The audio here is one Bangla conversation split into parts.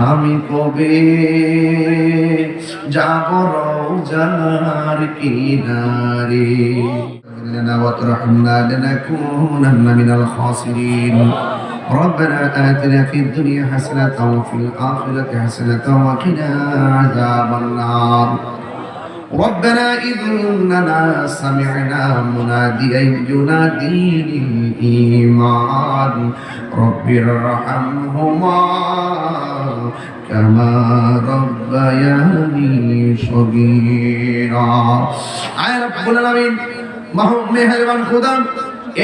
আমি কবে যাব রওজার কিনারে لنا وترحمنا لنكونن من الخاسرين ربنا آتنا في الدنيا حسنة وفي الآخرة حسنة وقنا عذاب النار ربنا إننا سمعنا مناديا ينادي للإيمان رب ارحمهما كما ربياني صغيرا আয় রব্বুল আলামিন মেহেরবান খোদা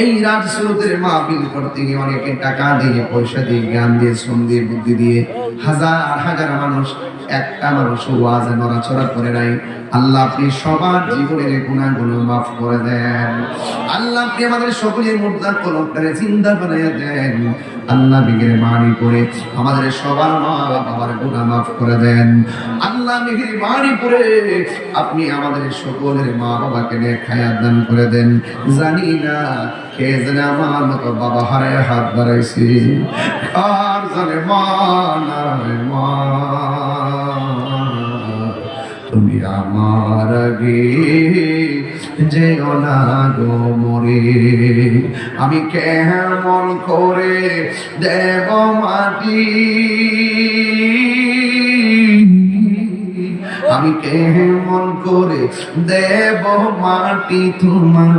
এই রাজসুলতের মাহফিল করতে গিয়ে অনেকে টাকা দিয়ে পয়সা দিয়ে জ্ঞান দিয়ে শ্রম দিয়ে বুদ্ধি দিয়ে হাজার হাজার মানুষ একটা মানুষ ওয়াজ নড়াচড়া করে নাই আল্লাহ আপনি সবার জীবনের গুনাহগুলো মাফ করে দেন আল্লাহ আপনি আমাদের সকলের মুর্দা কলমটারে জিন্দা বানাইয়া দেন আল্লাহ মেহেরবানি করে আমাদের সবার মা বাবার গুনাহ মাফ করে দেন আল্লাহ মেহেরবানি করে আপনি আমাদের সকলের মা বাবাকে নেক হায়াত দান করে দেন জানি না কে জানে আমার মতো বাবা হারায় হাত বাড়াইছি আর জানে মা নাই মা তুমি আমার আগে যেও না গো মরে আমি কেমন করে দেব মাটি আমি কেমন করে দেব মাটি তোমার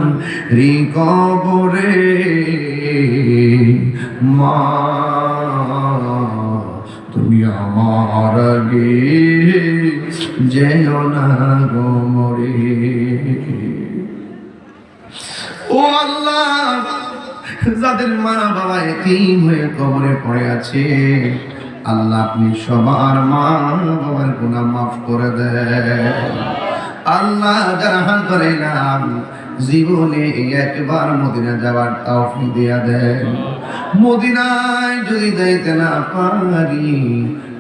কবরে মা তুমি আমার আগে যেও না গো মরে ও আল্লাহ যাদের মা বাবা এতিম হয়ে কবরে পড়ে আছে আল্লাহ আপনি সবার মা বাবার গুনাহ মাফ করে দেন আল্লাহ যারা হাত ধরাইলাম জীবনে একবার মদিনা যাওয়ার তৌফিক দিয়া দেন মদিনায় যদি যাইতে না পারি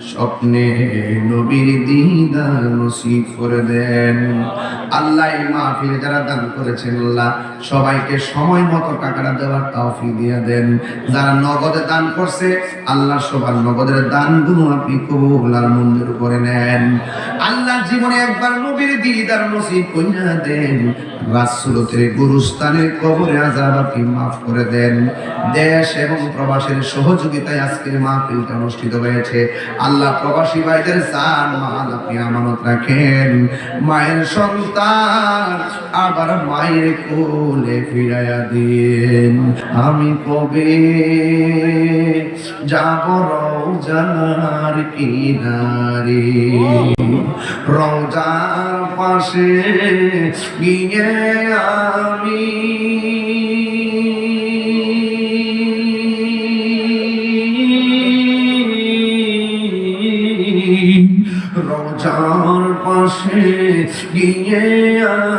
স্বপ্নে নবীর দিদার নসিব করে দেন আল্লাহ এই মাহফিলে যারা দান করেছেন আল্লাহ সবাইকে সময় মতো টাকাটা দেওয়ার তৌফিক দিয়ে দেন যারা নগদে দান করছে আল্লাহ সবার নগদের দানগুলো আপনি কবুল আর মঞ্জুর করে নেন আল্লাহ জীবনে একবার নবীর দিদার নসিব কইরা দেন রাসূলের গুরুস্থানের কবরে আযাব আপনি মাফ করে দেন দেশ এবং প্রবাসের সহযোগিতায় আজকের মাহফিলটা অনুষ্ঠিত হয়েছে আল্লাহ প্রবাসী ভাইদের জান মাল আপনি আমানত রাখেন মায়ের সন্তান আবার মায়ের কোলে ফিরাইয়া দিন আমি কবে যাব রওজার কিনারে রওজার পাশে গিয়ে আমি রওজার পাশে গিয়ে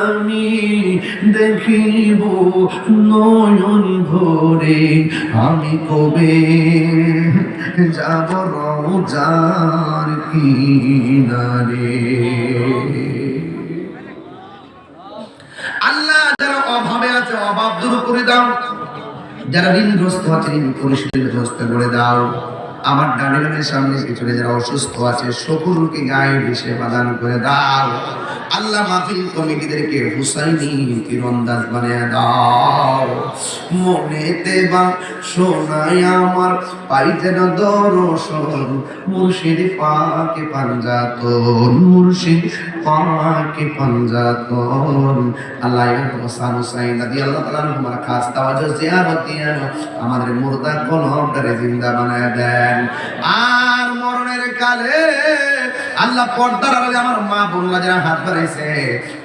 আমি দেখিব নয়ন ভরে আমি কবে যাব রওজার কিনারে আল্লাহ যারা অভাবে আছে অভাব দূর করে দাও যারা ঋণগ্রস্ত আছে ঋণ পরিশোধগ্রস্ত করে দাও আমার ডানের সামনে পিছনে যারা অসুস্থ আছে সকলকে গায়ে বেশে প্রদান করে দাও আল্লাহ মাহফিল কমিটিদেরকে হুসাইনি তীরন্দাজ বানিয়ে দাও মনেতে বা শোনায় আমার পাইতে না দর্শন মুর্শিদ পাকে পাঞ্জাতন মুর্শিদ পাকে পাঞ্জাতন আল্লাহ হোসেন হুসাইন রাদিয়াল্লাহু তাআলা আমার খাস তাওয়াজ্জুহ জিয়ারত দিয়া আমাদের মুর্দা কলবটারে জিন্দা বানায় দেন আর মরণের কালে আল্লাহ পর্দার আড়ালে আমার মা বোনরা যারা হাত বাড়াইছে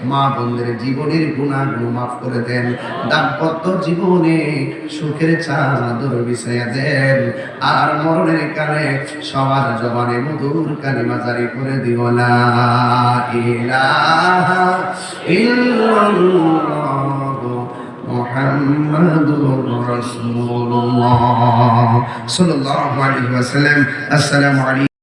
মা বোনদের জীবনের গুনাহগুলো মাফ করে দেন দাম্পত্য জীবনে সুখের চাদর বিছাইয়া দেন আর মরণের কালে সবার জবানে মধুর কালিমা জারি করে দিও লা ইলাহা ইল্লাল্লাহ মুহাম্মাদুর রাসূলুল্লাহ সাল্লাল্লাহু আলাইহি ওয়াসাল্লাম আসসালামু আলাইকুম।